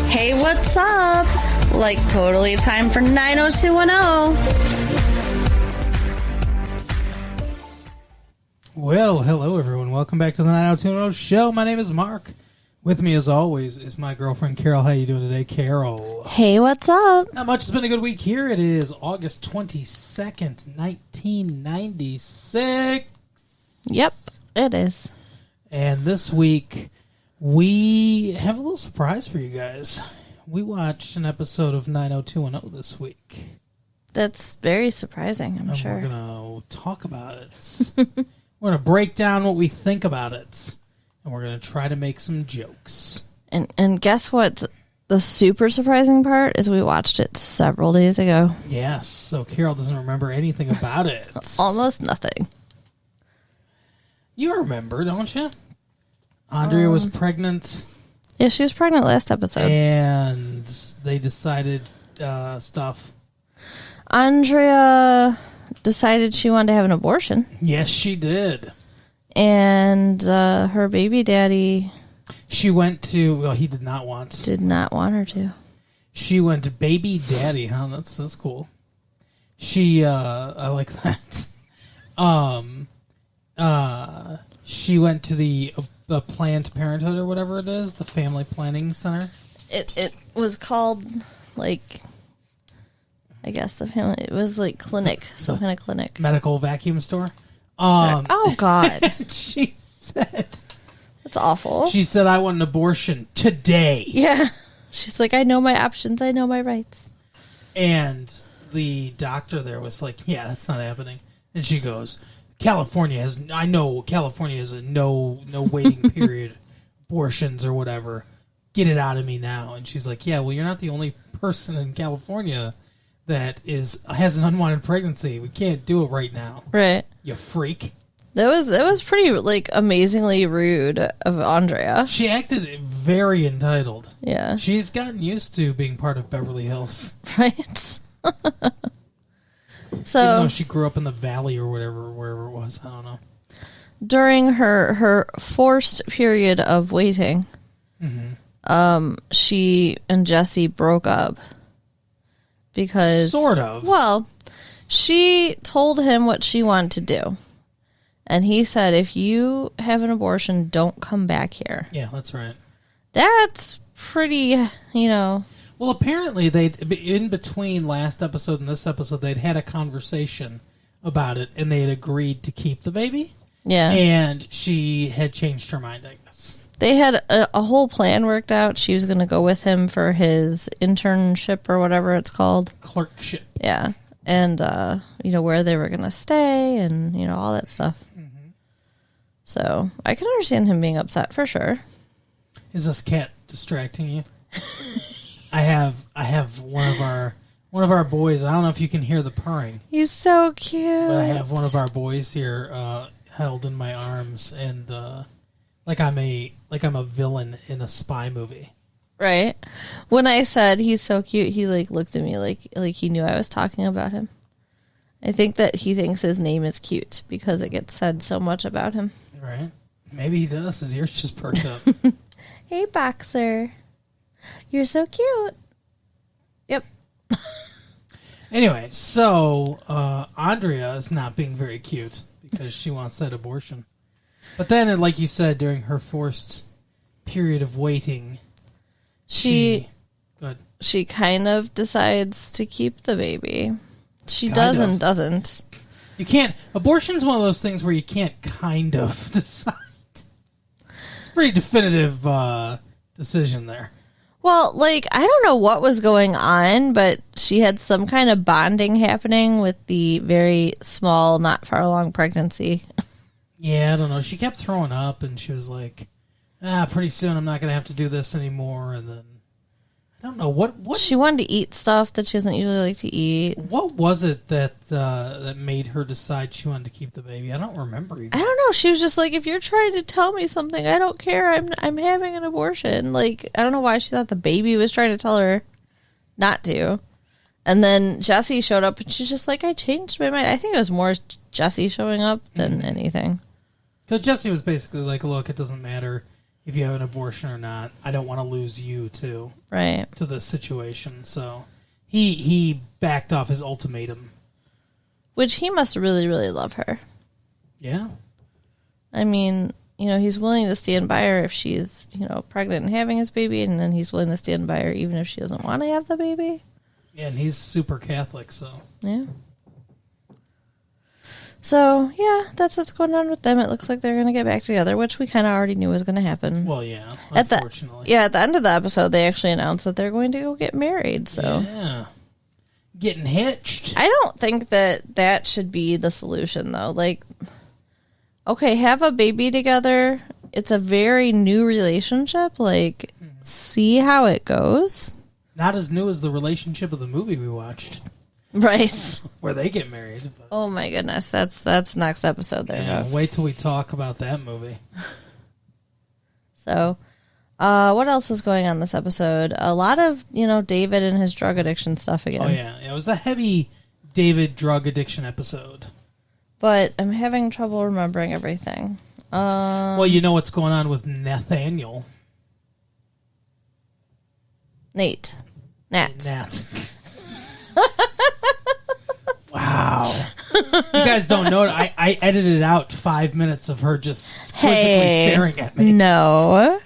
Hey, what's up? Like, totally time for 90210. Well, hello everyone. Welcome back to the 90210 show. My name is Mark. With me, as always, is my girlfriend Carol. How you doing today, Carol? Hey, what's up? Not much. It's been a good week here. It is August 22nd, 1996. Yep, it is. And this week, we have a little surprise for you guys. We watched an episode of 90210 this week. That's very surprising, I'm sure. We're going to talk about it. We're going to break down what we think about it. And we're going to try to make some jokes. And guess what? The super surprising part is we watched it several days ago. Yes, so Carol doesn't remember anything about it. Almost nothing. You remember, don't you? Andrea was pregnant. Yeah, she was pregnant last episode. And they decided stuff. Andrea decided she wanted to have an abortion. Yes, she did. And her baby daddy... She went to... Well, he did not want... Did not want her to. She went to baby daddy, huh? That's cool. She... I like that. She went to the Planned Parenthood or whatever it is, the Family Planning Center. It was called, like, I guess the family, it was like clinic, some kind of clinic. Medical vacuum store. Oh, God. She said... That's awful. She said, I want an abortion today. Yeah. She's like, I know my options, I know my rights. And the doctor there was like, yeah, that's not happening. And she goes... California has a no waiting period, abortions or whatever. Get it out of me now. And she's like, yeah, well, you're not the only person in California that has an unwanted pregnancy. We can't do it right now. Right. You freak. It was pretty, like, amazingly rude of Andrea. She acted very entitled. Yeah. She's gotten used to being part of Beverly Hills. Right. So, even though she grew up in the valley or wherever it was, I don't know. During her forced period of waiting, she and Jesse broke up because sort of. Well, she told him what she wanted to do, and he said, "If you have an abortion, don't come back here." Yeah, that's right. That's pretty, Well, apparently, in between last episode and this episode, they'd had a conversation about it, and they had agreed to keep the baby. Yeah. And she had changed her mind, I guess. They had a whole plan worked out. She was going to go with him for his internship or whatever it's called. Clerkship. Yeah. And, where they were going to stay and, all that stuff. Mm-hmm. So, I can understand him being upset for sure. Is this cat distracting you? I have one of our boys. I don't know if you can hear the purring. He's so cute. But I have one of our boys here held in my arms, and like I'm a villain in a spy movie. Right. When I said he's so cute, he looked at me like he knew I was talking about him. I think that he thinks his name is cute because it gets said so much about him. Right. Maybe he does. His ears just perked up. Hey, Boxer. You're so cute. Yep. Anyway, so Andrea is not being very cute because she wants that abortion. But then, like you said, during her forced period of waiting, she kind of decides to keep the baby. She doesn't. You can't. Abortion's one of those things where you can't kind of decide. It's a pretty definitive decision there. Well, I don't know what was going on, but she had some kind of bonding happening with the very small, not far along pregnancy. Yeah, I don't know. She kept throwing up, and she was like, pretty soon I'm not going to have to do this anymore. And then, I don't know, what she wanted to eat stuff that she doesn't usually like to eat. What was it that made her decide she wanted to keep the baby? I don't remember even. I don't know. She was just like, if you're trying to tell me something, I don't care. I'm having an abortion. I don't know why she thought the baby was trying to tell her not to. And then Jesse showed up, and she's just like, I changed my mind. I think it was more Jesse showing up than anything. Because Jesse was basically like, look, it doesn't matter if you have an abortion or not. I don't want to lose you too. Right. To this situation. So he backed off his ultimatum. Which he must really, really love her. Yeah. I mean, he's willing to stand by her if she's, pregnant and having his baby, and then he's willing to stand by her even if she doesn't want to have the baby. Yeah, and he's super Catholic, so. Yeah. So, yeah, that's what's going on with them. It looks like they're going to get back together, which we kind of already knew was going to happen. Well, yeah, unfortunately. At the end of the episode, they actually announced that they're going to go get married, so. Yeah. Getting hitched. I don't think that should be the solution, though. Like, okay, have a baby together. It's a very new relationship. Like, see how it goes. Not as new as the relationship of the movie we watched. Right. Where they get married. But. Oh, my goodness. That's next episode there, Yeah, folks. wait till we talk about that movie. So, what else was going on this episode? A lot of, David and his drug addiction stuff again. Oh, yeah. It was a heavy David drug addiction episode. But I'm having trouble remembering everything. Well, you know what's going on with Nathaniel. Nat. Wow. You guys don't know it. I edited out 5 minutes of her just quizzically staring at me. No.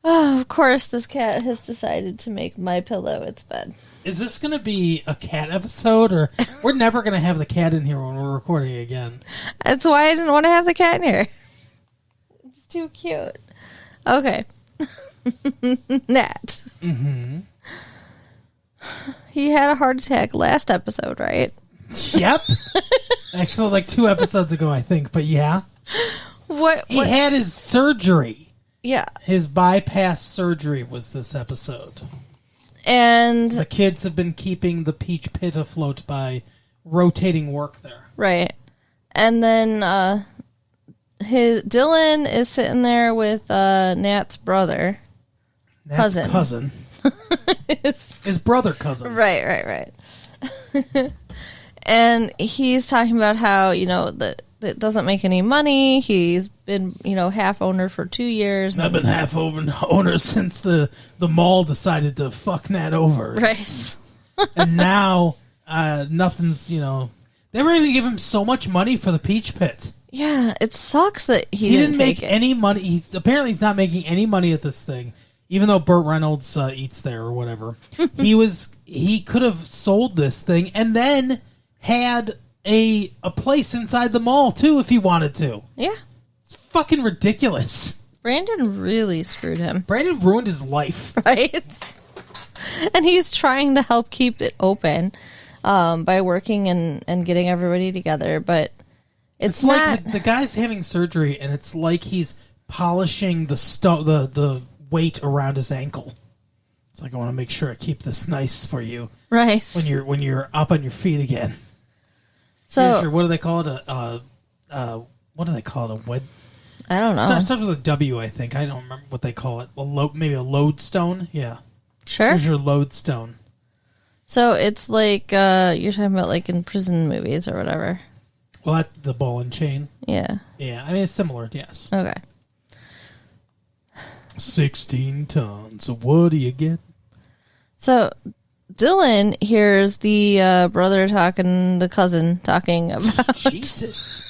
Oh, of course, this cat has decided to make my pillow its bed. Is this going to be a cat episode, or we're never going to have the cat in here when we're recording again? That's why I didn't want to have the cat in here. It's too cute. Okay. Nat. Mm-hmm. He had a heart attack last episode, right? Yep. Actually, like 2 episodes ago, I think. But yeah. What? He had his surgery. Yeah. His bypass surgery was this episode. And the kids have been keeping the Peach Pit afloat by rotating work there. Right. And then Dylan is sitting there with Nat's brother. Nat's cousin. His brother cousin. Right. And he's talking about how, that it doesn't make any money. He's been, half owner for 2 years. I've been half owner since the mall decided to fuck Nat over. Right. And now nothing's, they were going to give him so much money for the Peach Pit. Yeah, it sucks that he didn't make any money. Apparently he's not making any money at this thing, even though Burt Reynolds eats there or whatever. He could have sold this thing and then had a place inside the mall too if he wanted to. Yeah. It's fucking ridiculous. Brandon really screwed him. Brandon ruined his life. Right? And he's trying to help keep it open by working and getting everybody together, but it's not... like the guy's having surgery and it's like he's polishing the weight around his ankle. It's like, I want to make sure I keep this nice for you. Right. When you're up on your feet again. So sure, what do they call it? What do they call it? A what? I don't know. Starts with a W, I think. I don't remember what they call it. Maybe a lodestone. Yeah. Sure. Here's your lodestone. So it's like you're talking about like in prison movies or whatever. Well, the ball and chain. Yeah. Yeah, I mean it's similar. Yes. Okay. 16 tons. So what do you get? So Dylan hears the the cousin talking about... Jesus.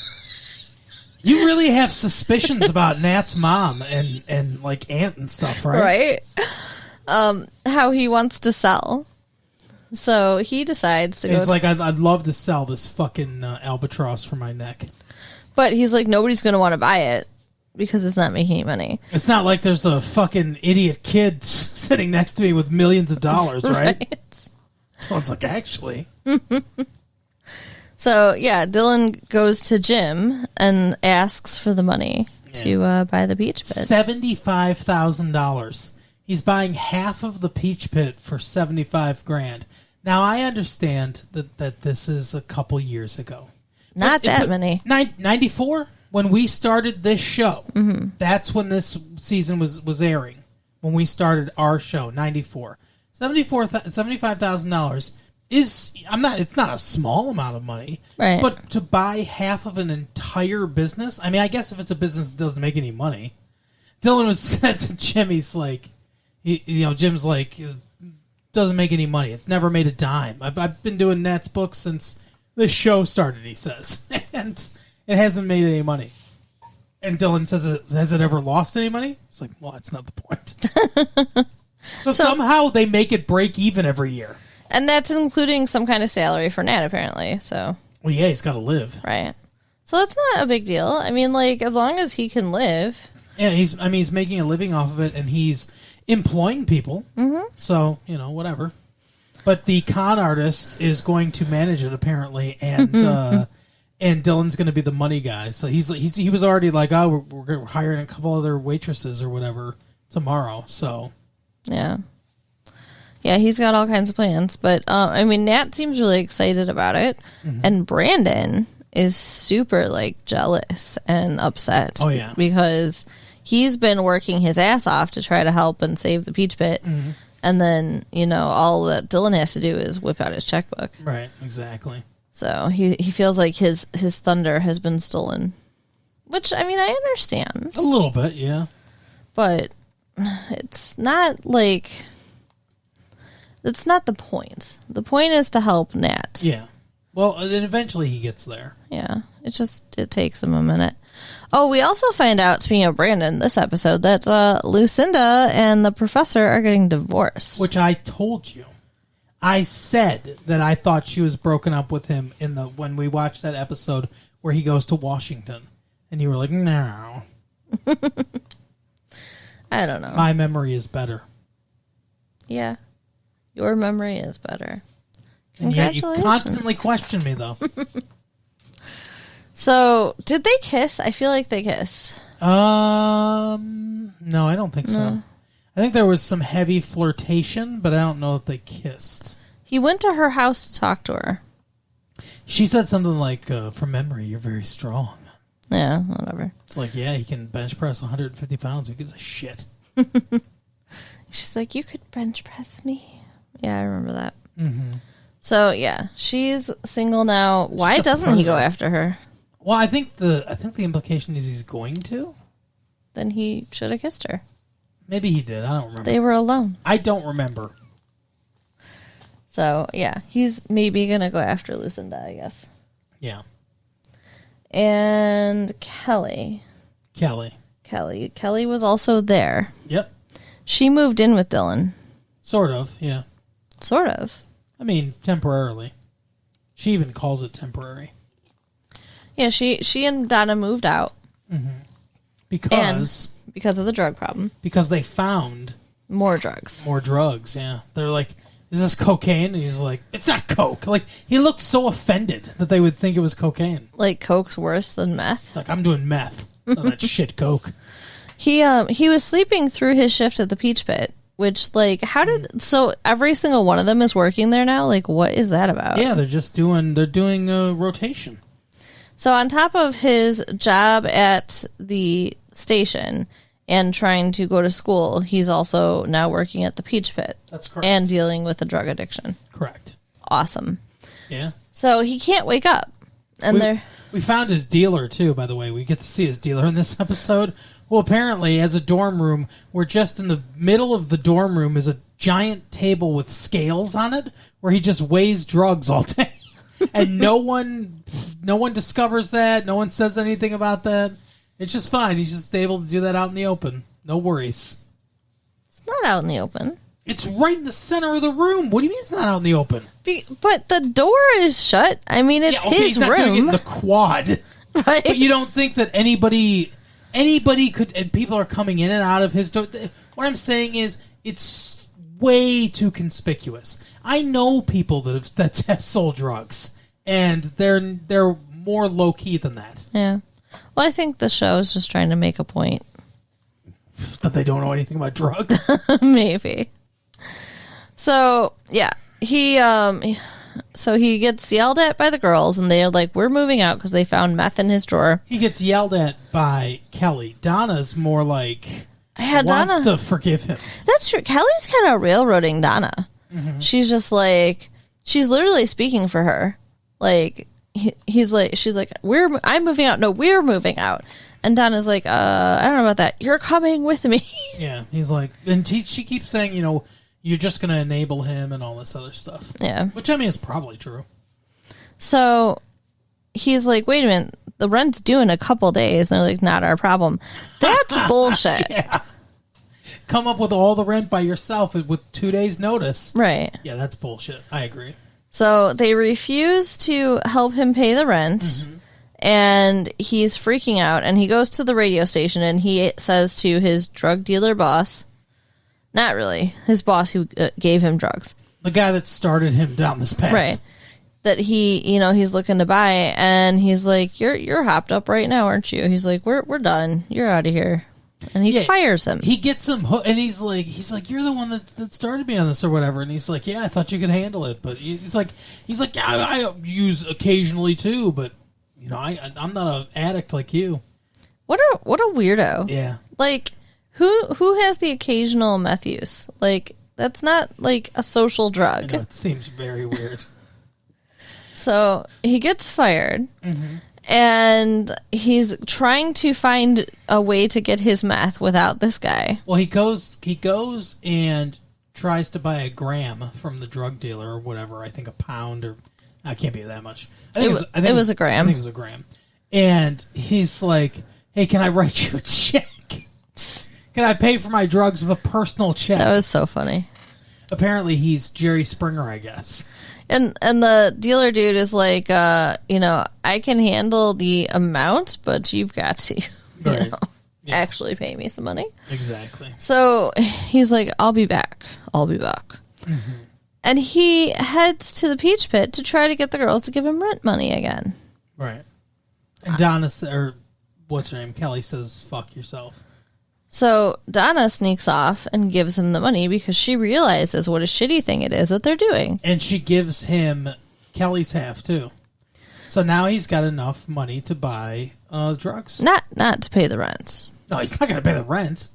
You really have suspicions about Nat's mom and like aunt and stuff, right? Right. How he wants to sell. So he decides to go... He's like, I'd love to sell this fucking albatross for my neck. But he's like, nobody's going to want to buy it because it's not making any money. It's not like there's a fucking idiot kid sitting next to me with millions of dollars, right? Sounds like, actually. So, yeah, Dylan goes to Jim and asks for the money to buy the Peach Pit. $75,000. He's buying half of the Peach Pit for $75,000. Now, I understand that this is a couple years ago. Not that many. 94? When we started this show. Mm-hmm. That's when this season was airing. When we started our show, 94. $75,000 it's not a small amount of money. Right. But to buy half of an entire business, I mean, I guess if it's a business that doesn't make any money. Dylan was said to Jim, he's like, Jim's like, doesn't make any money. It's never made a dime. I've been doing Nat's books since the show started, he says. And it hasn't made any money. And Dylan says, has it ever lost any money? It's like, well, that's not the point. So somehow they make it break even every year. And that's including some kind of salary for Nat, apparently. So. Well, yeah, he's got to live. Right. So that's not a big deal. I mean, like, as long as he can live. Yeah, he's making a living off of it, and he's employing people. Mm-hmm. So, whatever. But the con artist is going to manage it, apparently, and and Dylan's going to be the money guy. So he was already like, oh, we're hiring a couple other waitresses or whatever tomorrow. So yeah, he's got all kinds of plans. But I mean, Nat seems really excited about it, and Brandon is super jealous and upset. Oh yeah, because he's been working his ass off to try to help and save the Peach Pit. Mm-hmm. And then, all that Dylan has to do is whip out his checkbook. Right, exactly. So he feels like his thunder has been stolen. Which, I mean, I understand. A little bit, yeah. But it's not it's not the point. The point is to help Nat. Yeah. Well, then eventually he gets there. Yeah. It takes him a minute. Oh, we also find out, speaking of Brandon, this episode, that Lucinda and the professor are getting divorced. Which I told you. I said that I thought she was broken up with him when we watched that episode where he goes to Washington. And you were like, no. I don't know. My memory is better. Yeah. Your memory is better. And yet you constantly question me, though. So, did they kiss? I feel like they kissed. No, I don't think so. I think there was some heavy flirtation, but I don't know if they kissed. He went to her house to talk to her. She said something like, from memory, you're very strong. Yeah, whatever. It's like, yeah, he can bench press 150 pounds. Who gives a shit? She's like, you could bench press me. Yeah, I remember that. Mm-hmm. So, yeah, she's single now. Why doesn't he go after her? Well, I think the implication is he's going to. Then he should have kissed her. Maybe he did. I don't remember. They were alone. I don't remember. So, yeah, he's maybe going to go after Lucinda, I guess. Yeah. And Kelly was also there. Yep. She moved in with Dylan. Sort of, yeah. Sort of. I mean, temporarily. She even calls it temporary. Yeah, she and Donna moved out. Mm-hmm. Because of the drug problem. Because they found more drugs. More drugs, yeah. They're like, is this cocaine? And he's like, it's not coke. Like, he looked so offended that they would think it was cocaine. Like, coke's worse than meth? It's like, I'm doing meth. Not that shit coke. He was sleeping through his shift at the Peach Pit, which, so every single one of them is working there now? Like, what is that about? Yeah, they're doing a rotation. So on top of his job at the station and trying to go to school, he's also now working at the Peach Pit. That's correct. And dealing with a drug addiction. Correct. Awesome. Yeah. So he can't wake up. And we found his dealer, too, by the way. We get to see his dealer in this episode. Well, apparently, as a dorm room, we're just in the middle of the dorm room is a giant table with scales on it where he just weighs drugs all day. And no one discovers that. No one says anything about that. It's just fine. He's just able to do that out in the open. No worries. It's not out in the open. It's right in the center of the room. What do you mean it's not out in the open? But the door is shut. I mean, it's his he's not room. Doing it in the quad. Right. But you don't think that anybody could, and people are coming in and out of his door. What I'm saying is, it's way too conspicuous. I know people that have sold drugs, and they're more low key than that. Yeah. Well, I think the show is just trying to make a point that they don't know anything about drugs. Maybe. So yeah, he gets yelled at by the girls, and they're like, "We're moving out" because they found meth in his drawer. He gets yelled at by Kelly. Donna's more like wants Donna to forgive him. That's true. Kelly's kind of railroading Donna. Mm-hmm. She's just like, she's literally speaking for her. Like, she's like, I'm moving out. No, we're moving out. And Donna's like, I don't know about that. You're coming with me. Yeah, he's like, and she keeps saying, you're just going to enable him and all this other stuff. Yeah. Which, I mean, is probably true. So he's like, wait a minute, the rent's due in a couple days. And they're like, not our problem. That's bullshit. Yeah. Come up with all the rent by yourself with 2 days' notice. Right. Yeah, that's bullshit. I agree. So they refuse to help him pay the rent. Mm-hmm. And he's freaking out, and he goes to the radio station, and he says to his drug dealer boss, not really, his boss who gave him drugs. The guy that started him down this path. Right. That he's looking to buy, and he's like, you're hopped up right now, aren't you? He's like, we're done. You're out of here. And he fires him. He gets him, and he's like, you're the one that started me on this or whatever. And he's like, yeah, I thought you could handle it. But he's like, yeah, I use occasionally too, but I'm not an addict like you. What a weirdo. Yeah. Like, who has the occasional meth use? Like, that's not like a social drug. I know, it seems very weird. So he gets fired, and he's trying to find a way to get his meth without this guy. Well, he goes and tries to buy a gram from the drug dealer or whatever. I think a pound or I can't be that much. I think it was a gram. I think it was a gram. And he's like, hey, can I write you a check? Can I pay for my drugs with a personal check? That was so funny. Apparently he's Jerry Springer, I guess. And the dealer dude is like, I can handle the amount, but you've got to actually pay me some money. Exactly. So he's like, I'll be back. Mm-hmm. And he heads to the Peach Pit to try to get the girls to give him rent money again. Right. And Donna, or what's her name? Kelly says, fuck yourself. So Donna sneaks off and gives him the money because she realizes what a shitty thing it is that they're doing. And she gives him Kelly's half, too. So now he's got enough money to buy drugs. Not to pay the rent. No, he's not going to pay the rent.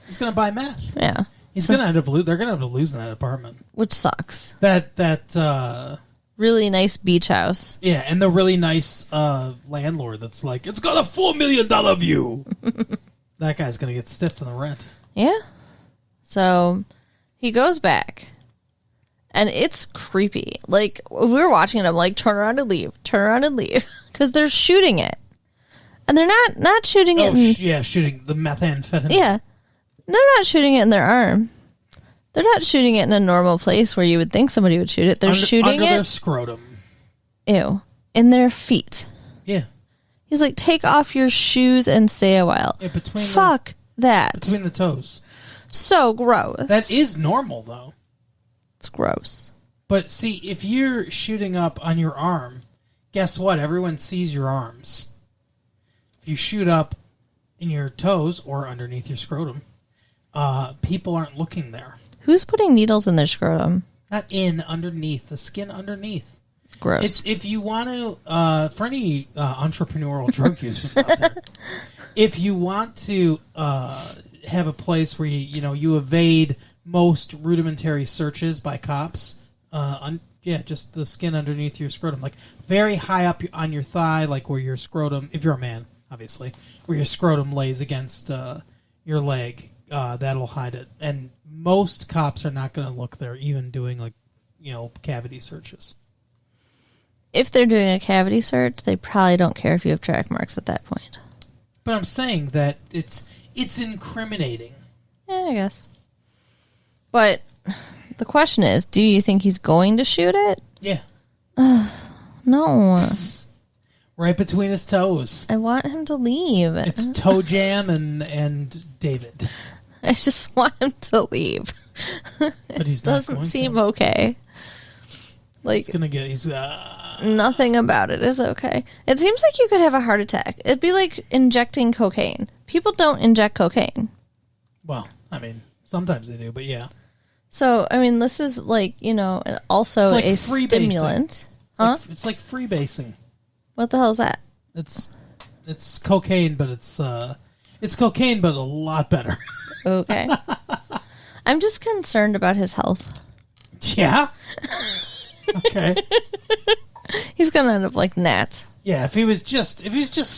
He's going to buy meth. Yeah. They're going to have to lose in that apartment. Which sucks. That really nice beach house. Yeah, and the really nice landlord that's like, it's got a $4 million view. That guy's going to get stiffed on the rent. Yeah. So he goes back, and it's creepy. Like, we were watching it, I'm like, turn around and leave. Because they're shooting it. And they're not shooting it. Shooting the methamphetamine. Yeah. They're not shooting it in their arm. They're not shooting it in a normal place where you would think somebody would shoot it. They're shooting under it. their scrotum. Ew. In their feet. Yeah. He's like, take off your shoes and stay a while. Yeah, that. Between the toes. So gross. That is normal, though. It's gross. But see, if you're shooting up on your arm, guess what? Everyone sees your arms. If you shoot up in your toes or underneath your scrotum, people aren't looking there. Who's putting needles in their scrotum? Not underneath. The skin underneath. Gross. It's if you want to, for any entrepreneurial drug users out there, if you want to have a place where you evade most rudimentary searches by cops, just the skin underneath your scrotum, like very high up on your thigh, like where your scrotum, if you're a man, obviously, where your scrotum lays against your leg, that'll hide it. And most cops are not going to look there, even doing cavity searches. If they're doing a cavity search, they probably don't care if you have track marks at that point. But I'm saying that it's incriminating. Yeah, I guess. But the question is, do you think he's going to shoot it? Yeah. No. Right between his toes. I want him to leave. It's Toe Jam and David. I just want him to leave. But he's doesn't seem okay. Like, he's nothing about it is okay. It seems like you could have a heart attack. It'd be like injecting cocaine. People don't inject cocaine. Well, I mean, sometimes they do, but yeah. So, I mean, this is like, also like a stimulant. It's like freebasing. What the hell is that? It's cocaine, but it's cocaine, but a lot better. Okay. I'm just concerned about his health. Yeah? Okay. He's gonna end up like Nat. Yeah, if he was just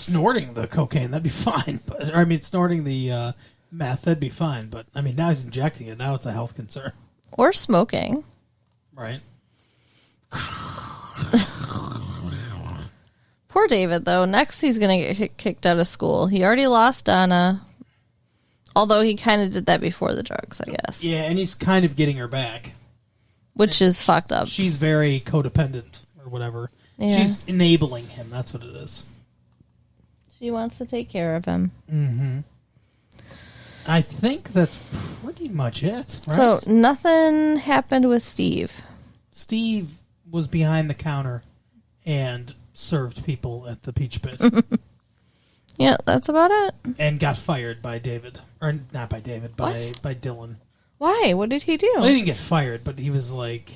snorting the cocaine, that'd be fine. But snorting the meth, that'd be fine. But now he's injecting it. Now it's a health concern. Or smoking. Right. Poor David, though. Next, he's going to get kicked out of school. He already lost Donna. Although he kind of did that before the drugs, I guess. Yeah, and he's kind of getting her back. Which is fucked up. She's very codependent or whatever. Yeah. She's enabling him. That's what it is. She wants to take care of him. Mm-hmm. I think that's pretty much it, right? So, nothing happened with Steve. Steve was behind the counter and served people at the Peach Pit. Yeah, that's about it. And got fired by David. Or not by David, by Dylan. Why? What did he do? Well, he didn't get fired, but he was like,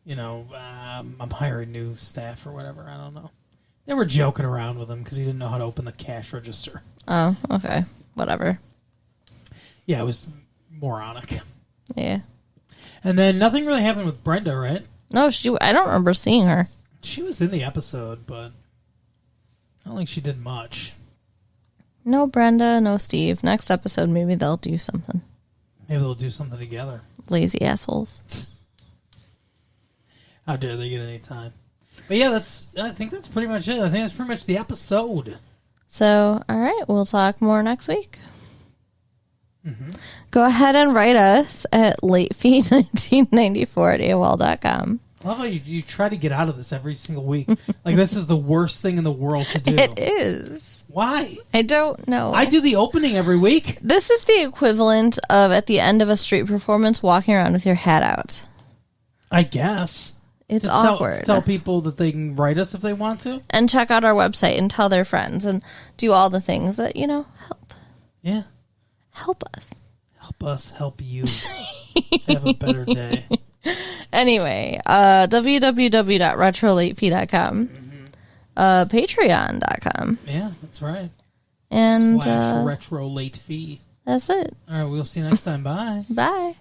I'm hiring new staff or whatever. I don't know. They were joking around with him because he didn't know how to open the cash register. Oh, okay. Whatever. Yeah, it was moronic. Yeah. And then nothing really happened with Brenda, right? No, I don't remember seeing her. She was in the episode, but I don't think she did much. No Brenda, no Steve. Next episode, maybe they'll do something. Maybe they'll do something together. Lazy assholes. How dare they get any time? But yeah, I think that's pretty much it. I think that's pretty much the episode. So, all right, we'll talk more next week. Mm-hmm. Go ahead and write us at latefee1994 at AOL.com. I love how you try to get out of this every single week. Like, this is the worst thing in the world to do. It is. Why? I don't know. I do the opening every week. This is the equivalent of, at the end of a street performance, walking around with your hat out. I guess. It's awkward. To tell people that they can write us if they want to. And check out our website and tell their friends and do all the things that, help. Yeah. Help us. Help us help you to have a better day. Anyway, www.retrolatefee.com, patreon.com. Yeah, that's right. And /retro late fee. That's it. All right, we'll see you next time. Bye. Bye.